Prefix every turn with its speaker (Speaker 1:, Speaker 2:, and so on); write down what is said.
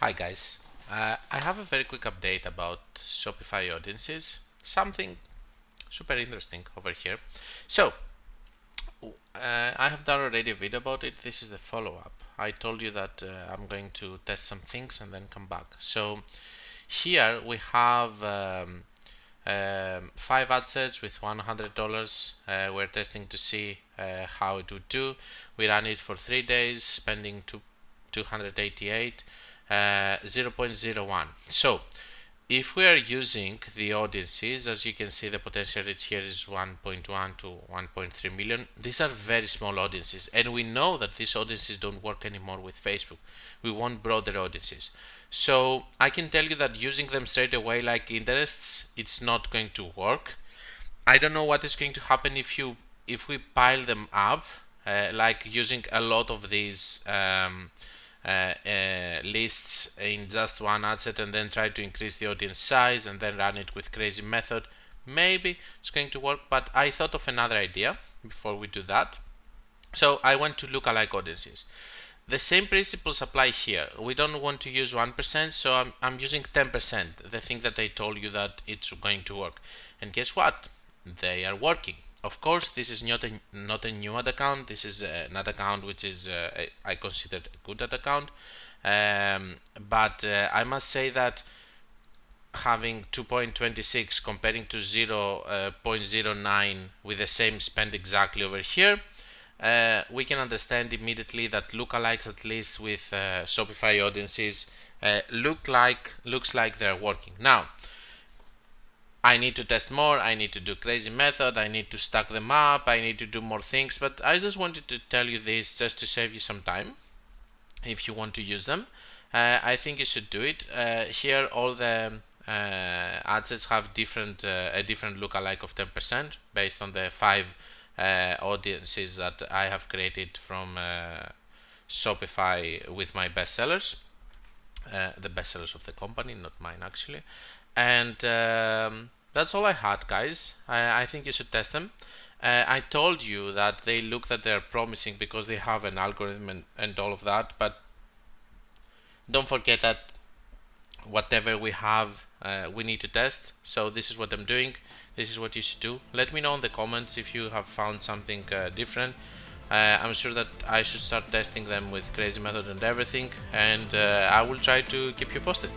Speaker 1: Hi guys, I have a very quick update about Shopify audiences, something super interesting over here. So, I have done already a video about it. This is the follow-up. I told you that I'm going to test some things and then come back. So here we have 5 ad sets with $100. We're testing to see how it would do. We ran it for 3 days, spending 288, 0.01. So if we are using the audiences, as you can see, the potential reach here is 1.1 to 1.3 million. These are very small audiences, and we know that these audiences don't work anymore with Facebook. We want broader audiences. So I can tell you that using them straight away like interests, it's not going to work. I don't know what is going to happen if we pile them up, like using a lot of these lists in just one ad set and then try to increase the audience size and then run it with crazy method. Maybe it's going to work, but I thought of another idea before we do that. So I went to lookalike audiences. The same principles apply here. We don't want to use 1%, so I'm using 10%, the thing that I told you that it's going to work. And guess what? They are working. Of course, this is not a new ad account. This is an ad account which is I consider a good ad account. But I must say that having 2.26 comparing to 0.09 with the same spend exactly over here, we can understand immediately that lookalikes, at least with Shopify audiences, looks like they're working. Now, I need to test more, I need to do crazy method, I need to stack them up, I need to do more things, but I just wanted to tell you this just to save you some time if you want to use them. I think you should do it. Here all the ad sets have a different lookalike of 10% based on the 5 audiences that I have created from Shopify with my bestsellers, the bestsellers of the company, not mine actually. And that's all I had, guys. I think you should test them. I told you that they look that they're promising because they have an algorithm and all of that, but don't forget that whatever we have, we need to test. So this is what I'm doing. This is what you should do. Let me know in the comments if you have found something different. I'm sure that I should start testing them with crazy method and everything, and I will try to keep you posted.